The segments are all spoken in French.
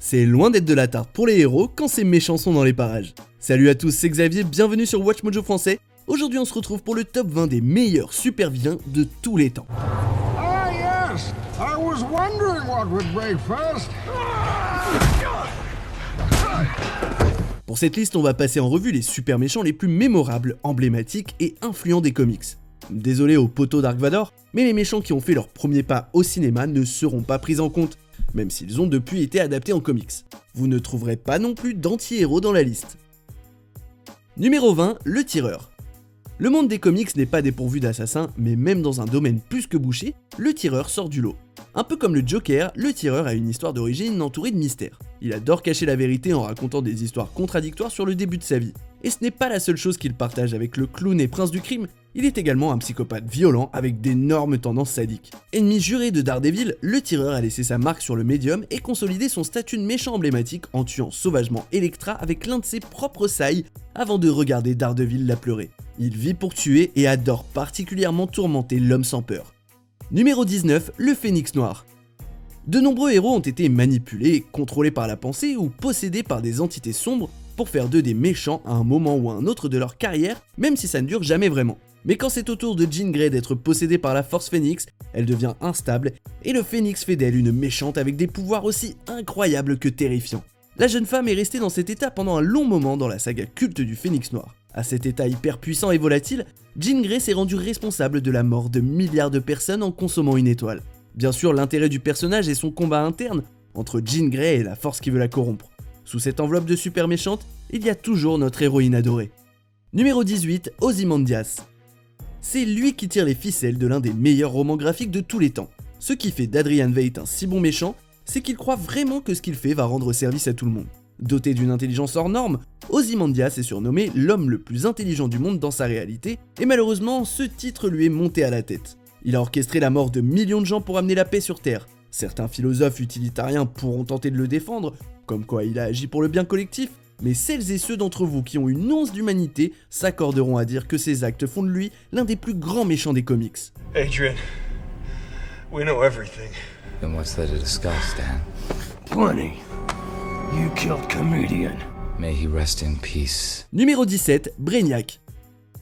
C'est loin d'être de la tarte pour les héros quand ces méchants sont dans les parages. Salut à tous, c'est Xavier, bienvenue sur Watch Mojo français. Aujourd'hui on se retrouve pour le top 20 des meilleurs super vilains de tous les temps. Ah yes, I was wondering what would break first. Pour cette liste, on va passer en revue les super méchants les plus mémorables, emblématiques et influents des comics. Désolé aux poteaux Dark Vador, mais les méchants qui ont fait leur premier pas au cinéma ne seront pas pris en compte, même s'ils ont depuis été adaptés en comics. Vous ne trouverez pas non plus d'anti-héros dans la liste. Numéro 20, le tireur. Le monde des comics n'est pas dépourvu d'assassins, mais même dans un domaine plus que bouché, le tireur sort du lot. Un peu comme le Joker, le tireur a une histoire d'origine entourée de mystères. Il adore cacher la vérité en racontant des histoires contradictoires sur le début de sa vie. Et ce n'est pas la seule chose qu'il partage avec le clown et prince du crime, il est également un psychopathe violent avec d'énormes tendances sadiques. Ennemi juré de Daredevil, le tireur a laissé sa marque sur le médium et consolidé son statut de méchant emblématique en tuant sauvagement Elektra avec l'un de ses propres sailles avant de regarder Daredevil la pleurer. Il vit pour tuer et adore particulièrement tourmenter l'homme sans peur. Numéro 19, le Phénix Noir. De nombreux héros ont été manipulés, contrôlés par la pensée ou possédés par des entités sombres pour faire d'eux des méchants à un moment ou à un autre de leur carrière, même si ça ne dure jamais vraiment. Mais quand c'est au tour de Jean Grey d'être possédée par la Force Phoenix, elle devient instable et le Phénix fait d'elle une méchante avec des pouvoirs aussi incroyables que terrifiants. La jeune femme est restée dans cet état pendant un long moment dans la saga culte du Phénix Noir. À cet état hyper puissant et volatile, Jean Grey s'est rendue responsable de la mort de milliards de personnes en consommant une étoile. Bien sûr, l'intérêt du personnage est son combat interne entre Jean Grey et la force qui veut la corrompre. Sous cette enveloppe de super méchante, il y a toujours notre héroïne adorée. Numéro 18, Ozymandias. C'est lui qui tire les ficelles de l'un des meilleurs romans graphiques de tous les temps. Ce qui fait d'Adrian Veidt un si bon méchant, c'est qu'il croit vraiment que ce qu'il fait va rendre service à tout le monde. Doté d'une intelligence hors norme, Ozymandias est surnommé l'homme le plus intelligent du monde dans sa réalité, et malheureusement, ce titre lui est monté à la tête. Il a orchestré la mort de millions de gens pour amener la paix sur Terre. Certains philosophes utilitariens pourront tenter de le défendre, comme quoi il a agi pour le bien collectif, mais celles et ceux d'entre vous qui ont une once d'humanité s'accorderont à dire que ses actes font de lui l'un des plus grands méchants des comics. Adrian, we know everything. Then what's there to discuss, Dan? Plenty. You killed Comedian. May he rest in peace. Numéro 17, Brainiac.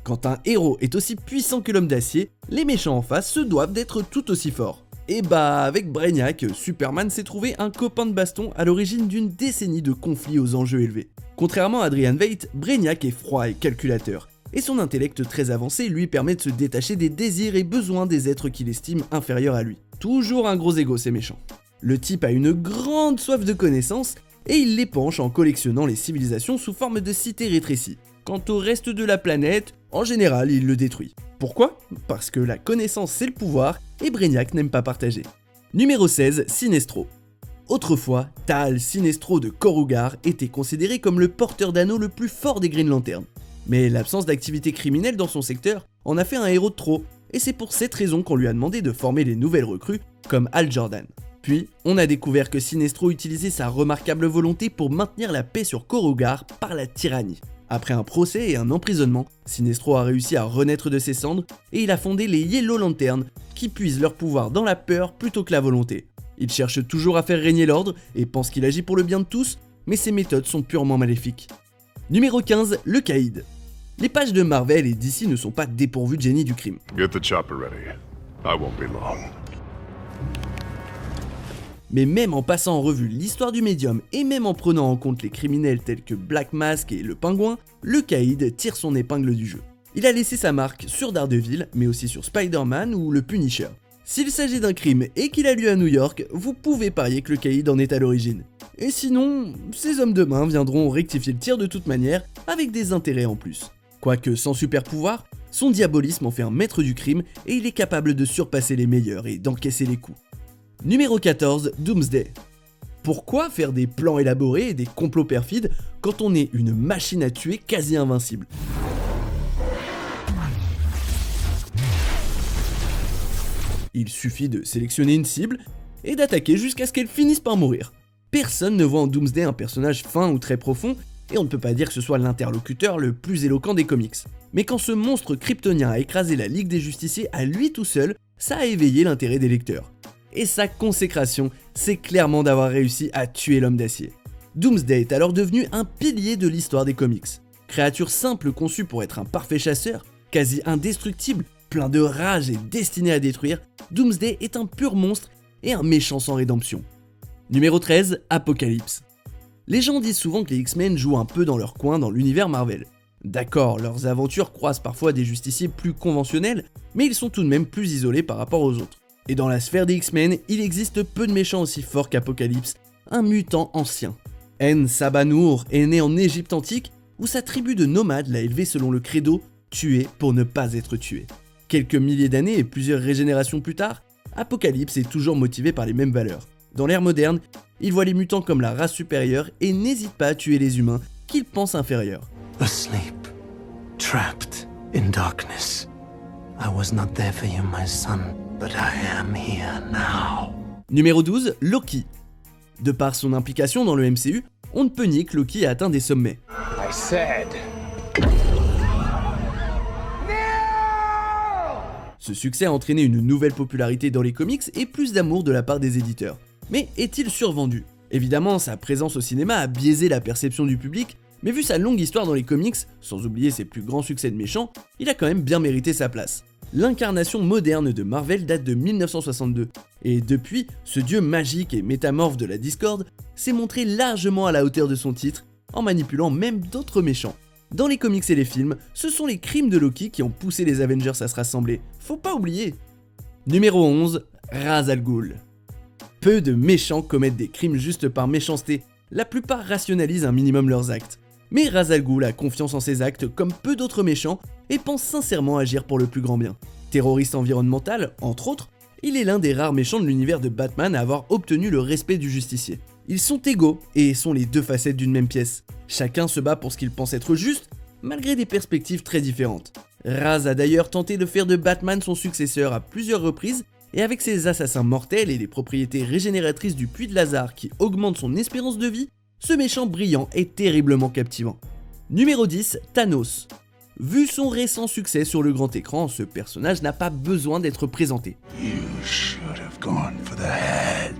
Quand un héros est aussi puissant que l'homme d'acier, les méchants en face se doivent d'être tout aussi forts. Et bah avec Brainiac, Superman s'est trouvé un copain de baston à l'origine d'une décennie de conflits aux enjeux élevés. Contrairement à Adrian Veidt, Brainiac est froid et calculateur, et son intellect très avancé lui permet de se détacher des désirs et besoins des êtres qu'il estime inférieurs à lui. Toujours un gros égo, c'est méchant. Le type a une grande soif de connaissances, et il l'épanche en collectionnant les civilisations sous forme de cités rétrécies. Quant au reste de la planète, en général, il le détruit. Pourquoi ? Parce que la connaissance c'est le pouvoir, et Brainiac n'aime pas partager. Numéro 16, Sinestro. Autrefois, Tal Sinestro de Korugar était considéré comme le porteur d'anneau le plus fort des Green Lantern. Mais l'absence d'activité criminelle dans son secteur en a fait un héros de trop, et c'est pour cette raison qu'on lui a demandé de former les nouvelles recrues, comme Hal Jordan. Puis, on a découvert que Sinestro utilisait sa remarquable volonté pour maintenir la paix sur Korugar par la tyrannie. Après un procès et un emprisonnement, Sinestro a réussi à renaître de ses cendres et il a fondé les Yellow Lanterns qui puisent leur pouvoir dans la peur plutôt que la volonté. Il cherche toujours à faire régner l'ordre et pense qu'il agit pour le bien de tous, mais ses méthodes sont purement maléfiques. Numéro 15, le Caïd. Les pages de Marvel et DC ne sont pas dépourvues de génie du crime. Get the chopper ready. I won't be long. Mais même en passant en revue l'histoire du médium et même en prenant en compte les criminels tels que Black Mask et le Pingouin, le Caïd tire son épingle du jeu. Il a laissé sa marque sur Daredevil, mais aussi sur Spider-Man ou le Punisher. S'il s'agit d'un crime et qu'il a lieu à New York, vous pouvez parier que le Caïd en est à l'origine. Et sinon, ces hommes de main viendront rectifier le tir de toute manière, avec des intérêts en plus. Quoique sans super pouvoir, son diabolisme en fait un maître du crime et il est capable de surpasser les meilleurs et d'encaisser les coups. Numéro 14, Doomsday. Pourquoi faire des plans élaborés et des complots perfides quand on est une machine à tuer quasi invincible ? Il suffit de sélectionner une cible et d'attaquer jusqu'à ce qu'elle finisse par mourir. Personne ne voit en Doomsday un personnage fin ou très profond, et on ne peut pas dire que ce soit l'interlocuteur le plus éloquent des comics. Mais quand ce monstre kryptonien a écrasé la Ligue des Justiciers à lui tout seul, ça a éveillé l'intérêt des lecteurs. et sa consécration, c'est clairement d'avoir réussi à tuer l'homme d'acier. Doomsday est alors devenu un pilier de l'histoire des comics. Créature simple conçue pour être un parfait chasseur, quasi indestructible, plein de rage et destiné à détruire, Doomsday est un pur monstre et un méchant sans rédemption. Numéro 13, Apocalypse. Les gens disent souvent que les X-Men jouent un peu dans leur coin dans l'univers Marvel. D'accord, leurs aventures croisent parfois des justiciers plus conventionnels, mais ils sont tout de même plus isolés par rapport aux autres. Et dans la sphère des X-Men, il existe peu de méchants aussi forts qu'Apocalypse, un mutant ancien. En-Sabah-Nur est né en Égypte antique, où sa tribu de nomades l'a élevé selon le credo « tuer pour ne pas être tué ». Quelques milliers d'années et plusieurs régénérations plus tard, Apocalypse est toujours motivé par les mêmes valeurs. Dans l'ère moderne, il voit les mutants comme la race supérieure et n'hésite pas à tuer les humains qu'il pense inférieurs. Asleep, trapped in darkness. I was not there for you, my son, but I am here now. Numéro 12, Loki. De par son implication dans le MCU, on ne peut nier que Loki a atteint des sommets. I said. Ce succès a entraîné une nouvelle popularité dans les comics et plus d'amour de la part des éditeurs. Mais est-il survendu ? Évidemment, sa présence au cinéma a biaisé la perception du public, mais vu sa longue histoire dans les comics, sans oublier ses plus grands succès de méchants, il a quand même bien mérité sa place. L'incarnation moderne de Marvel date de 1962, et depuis, ce dieu magique et métamorphe de la discorde s'est montré largement à la hauteur de son titre, en manipulant même d'autres méchants. Dans les comics et les films, ce sont les crimes de Loki qui ont poussé les Avengers à se rassembler, faut pas oublier. Numéro 11, Ra's al Ghul. Peu de méchants commettent des crimes juste par méchanceté, la plupart rationalisent un minimum leurs actes. Mais Ra's al Ghul a confiance en ses actes comme peu d'autres méchants et pense sincèrement agir pour le plus grand bien. Terroriste environnemental, entre autres, il est l'un des rares méchants de l'univers de Batman à avoir obtenu le respect du justicier. Ils sont égaux et sont les deux facettes d'une même pièce. Chacun se bat pour ce qu'il pense être juste, malgré des perspectives très différentes. Ra's a d'ailleurs tenté de faire de Batman son successeur à plusieurs reprises, et avec ses assassins mortels et les propriétés régénératrices du puits de Lazare qui augmentent son espérance de vie, ce méchant brillant est terriblement captivant. Numéro 10, Thanos. Vu son récent succès sur le grand écran, ce personnage n'a pas besoin d'être présenté. You should have gone for the head.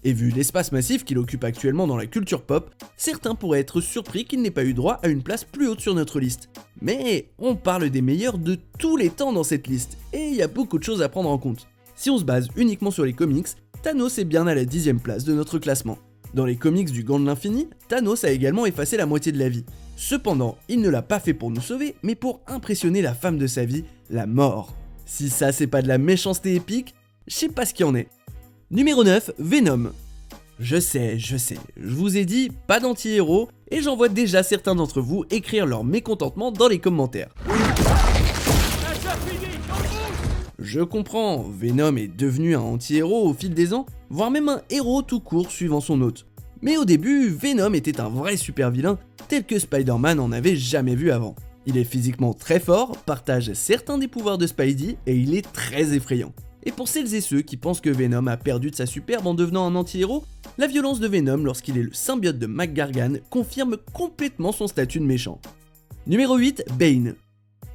Et vu l'espace massif qu'il occupe actuellement dans la culture pop, certains pourraient être surpris qu'il n'ait pas eu droit à une place plus haute sur notre liste. Mais on parle des meilleurs de tous les temps dans cette liste, et il y a beaucoup de choses à prendre en compte. Si on se base uniquement sur les comics, Thanos est bien à la 10e place de notre classement. Dans les comics du Gant de l'Infini, Thanos a également effacé la moitié de la vie. Cependant, il ne l'a pas fait pour nous sauver, mais pour impressionner la femme de sa vie, la mort. Si ça c'est pas de la méchanceté épique, je sais pas ce qu'il y en est. Numéro 9, Venom. Je sais, je vous ai dit pas d'anti-héros et j'en vois déjà certains d'entre vous écrire leur mécontentement dans les commentaires. Je comprends, Venom est devenu un anti-héros au fil des ans, voire même un héros tout court suivant son hôte. Mais au début, Venom était un vrai super vilain, tel que Spider-Man en avait jamais vu avant. Il est physiquement très fort, partage certains des pouvoirs de Spidey et il est très effrayant. Et pour celles et ceux qui pensent que Venom a perdu de sa superbe en devenant un anti-héros, la violence de Venom lorsqu'il est le symbiote de McGargan confirme complètement son statut de méchant. Numéro 8, Bane.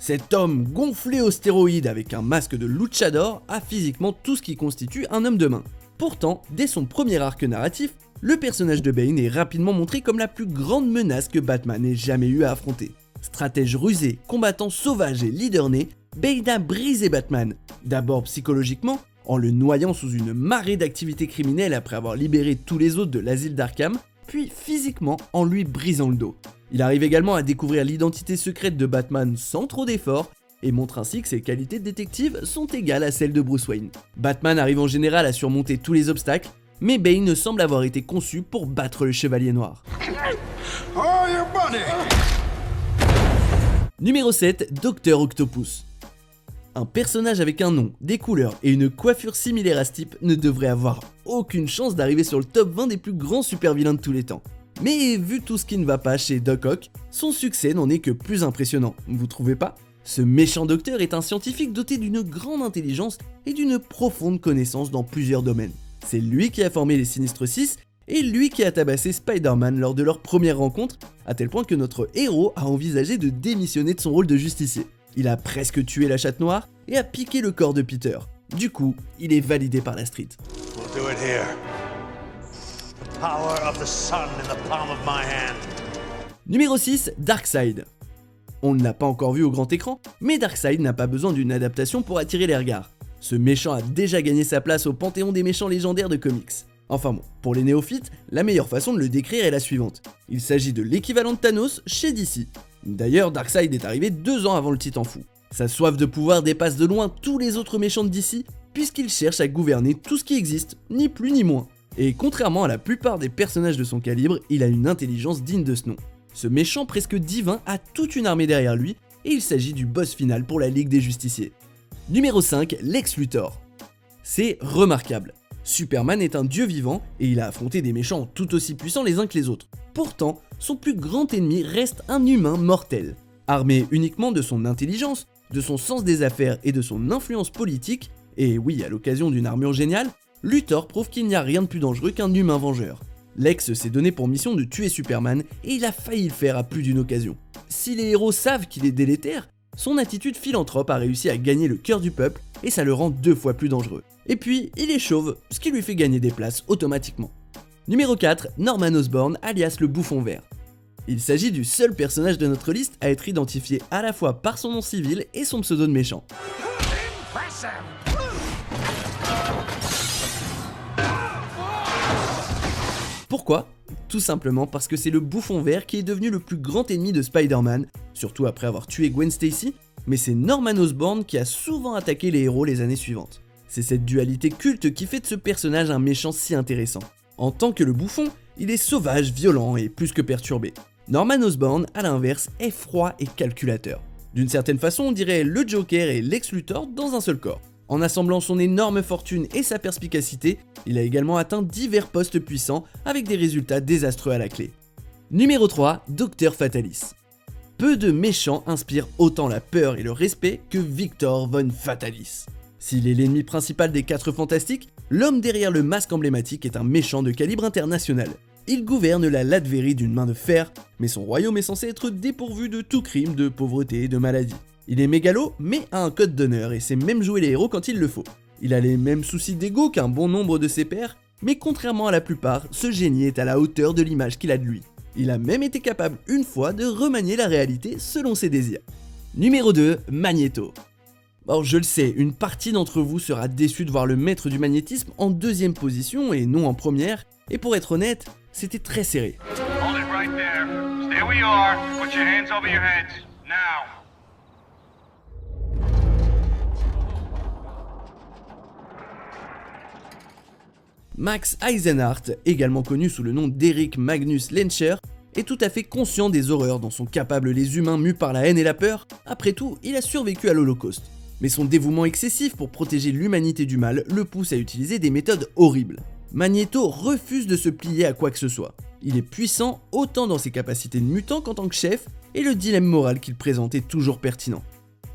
Cet homme gonflé aux stéroïdes avec un masque de luchador a physiquement tout ce qui constitue un homme de main. Pourtant, dès son premier arc narratif, le personnage de Bane est rapidement montré comme la plus grande menace que Batman ait jamais eu à affronter. Stratège rusé, combattant sauvage et leader né, Bane a brisé Batman, d'abord psychologiquement, en le noyant sous une marée d'activités criminelles après avoir libéré tous les autres de l'asile d'Arkham, puis physiquement en lui brisant le dos. Il arrive également à découvrir l'identité secrète de Batman sans trop d'efforts, et montre ainsi que ses qualités de détective sont égales à celles de Bruce Wayne. Batman arrive en général à surmonter tous les obstacles, mais Bane ne semble avoir été conçu pour battre le Chevalier Noir. Oh, your buddy! Numéro 7, Dr Octopus. Un personnage avec un nom, des couleurs et une coiffure similaire à ce type ne devrait avoir aucune chance d'arriver sur le top 20 des plus grands super vilains de tous les temps. Mais vu tout ce qui ne va pas chez Doc Ock, son succès n'en est que plus impressionnant, vous trouvez pas ? Ce méchant docteur est un scientifique doté d'une grande intelligence et d'une profonde connaissance dans plusieurs domaines. C'est lui qui a formé les Sinistres 6 et lui qui a tabassé Spider-Man lors de leur première rencontre, à tel point que notre héros a envisagé de démissionner de son rôle de justicier. Il a presque tué la chatte noire et a piqué le corps de Peter. Du coup, il est validé par la street. We'll do it here. The power of the sun in the palm of my hand. Numéro 6, Darkseid. On ne l'a pas encore vu au grand écran, mais Darkseid n'a pas besoin d'une adaptation pour attirer les regards. Ce méchant a déjà gagné sa place au panthéon des méchants légendaires de comics. Enfin bon, pour les néophytes, la meilleure façon de le décrire est la suivante. Il s'agit de l'équivalent de Thanos chez DC. D'ailleurs, Darkseid est arrivé 2 ans avant le Titan Fou. Sa soif de pouvoir dépasse de loin tous les autres méchants de DC, puisqu'il cherche à gouverner tout ce qui existe, ni plus ni moins. Et contrairement à la plupart des personnages de son calibre, il a une intelligence digne de ce nom. Ce méchant presque divin a toute une armée derrière lui, et il s'agit du boss final pour la Ligue des Justiciers. Numéro 5, Lex Luthor. C'est remarquable. Superman est un dieu vivant, et il a affronté des méchants tout aussi puissants les uns que les autres. Pourtant, son plus grand ennemi reste un humain mortel. Armé uniquement de son intelligence, de son sens des affaires et de son influence politique, et oui, à l'occasion d'une armure géniale, Luthor prouve qu'il n'y a rien de plus dangereux qu'un humain vengeur. Lex s'est donné pour mission de tuer Superman et il a failli le faire à plus d'une occasion. Si les héros savent qu'il est délétère, son attitude philanthrope a réussi à gagner le cœur du peuple et ça le rend 2 fois plus dangereux. Et puis, il est chauve, ce qui lui fait gagner des places automatiquement. Numéro 4, Norman Osborn alias le Bouffon Vert. Il s'agit du seul personnage de notre liste à être identifié à la fois par son nom civil et son pseudo de méchant. Pourquoi ? Tout simplement parce que c'est le Bouffon Vert qui est devenu le plus grand ennemi de Spider-Man, surtout après avoir tué Gwen Stacy, mais c'est Norman Osborn qui a souvent attaqué les héros les années suivantes. C'est cette dualité culte qui fait de ce personnage un méchant si intéressant. En tant que le Bouffon, il est sauvage, violent et plus que perturbé. Norman Osborn, à l'inverse, est froid et calculateur. D'une certaine façon, on dirait le Joker et Lex Luthor dans un seul corps. En assemblant son énorme fortune et sa perspicacité, il a également atteint divers postes puissants avec des résultats désastreux à la clé. Numéro 3, Dr Fatalis. Peu de méchants inspirent autant la peur et le respect que Victor Von Fatalis. S'il est l'ennemi principal des 4 Fantastiques, l'homme derrière le masque emblématique est un méchant de calibre international. Il gouverne la Latverie d'une main de fer, mais son royaume est censé être dépourvu de tout crime, de pauvreté et de maladie. Il est mégalo, mais a un code d'honneur et sait même jouer les héros quand il le faut. Il a les mêmes soucis d'ego qu'un bon nombre de ses pairs, mais contrairement à la plupart, ce génie est à la hauteur de l'image qu'il a de lui. Il a même été capable une fois de remanier la réalité selon ses désirs. Numéro 2, Magneto. Bon, je le sais, une partie d'entre vous sera déçue de voir le maître du magnétisme en 2e position et non en première, et pour être honnête, c'était très serré. Hold it right there. Stay where you are. Put your hands over your heads. Now. Max Eisenhardt, également connu sous le nom d'Eric Magnus Lencher, est tout à fait conscient des horreurs dont sont capables les humains mus par la haine et la peur. Après tout, il a survécu à l'Holocauste. Mais son dévouement excessif pour protéger l'humanité du mal le pousse à utiliser des méthodes horribles. Magneto refuse de se plier à quoi que ce soit. Il est puissant autant dans ses capacités de mutant qu'en tant que chef, et le dilemme moral qu'il présente est toujours pertinent.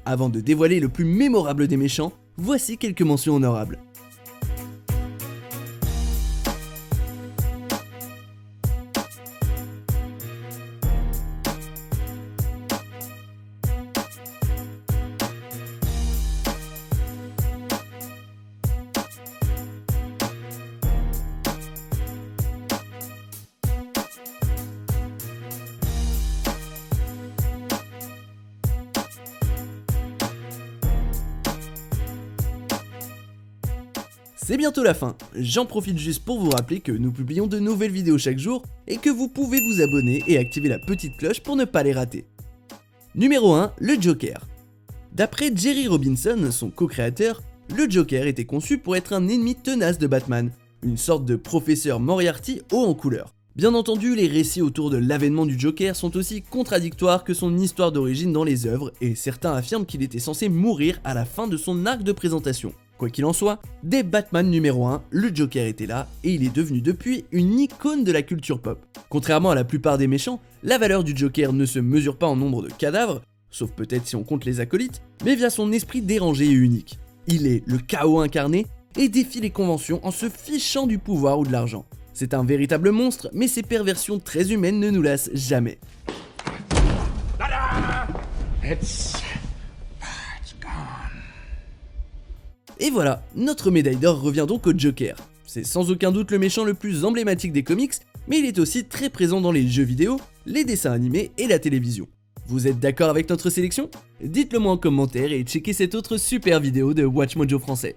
Avant de dévoiler le plus mémorable des méchants, voici quelques mentions honorables. C'est bientôt la fin, j'en profite juste pour vous rappeler que nous publions de nouvelles vidéos chaque jour et que vous pouvez vous abonner et activer la petite cloche pour ne pas les rater. Numéro 1, le Joker. D'après Jerry Robinson, son co-créateur, le Joker était conçu pour être un ennemi tenace de Batman, une sorte de professeur Moriarty haut en couleur. Bien entendu, les récits autour de l'avènement du Joker sont aussi contradictoires que son histoire d'origine dans les œuvres, et certains affirment qu'il était censé mourir à la fin de son arc de présentation. Quoi qu'il en soit, dès Batman numéro 1, le Joker était là et il est devenu depuis une icône de la culture pop. Contrairement à la plupart des méchants, la valeur du Joker ne se mesure pas en nombre de cadavres, sauf peut-être si on compte les acolytes, mais via son esprit dérangé et unique. Il est le chaos incarné et défie les conventions en se fichant du pouvoir ou de l'argent. C'est un véritable monstre, mais ses perversions très humaines ne nous lassent jamais. It's Et voilà, notre médaille d'or revient donc au Joker. C'est sans aucun doute le méchant le plus emblématique des comics, mais il est aussi très présent dans les jeux vidéo, les dessins animés et la télévision. Vous êtes d'accord avec notre sélection? Dites-le moi en commentaire et checkez cette autre super vidéo de WatchMojo français.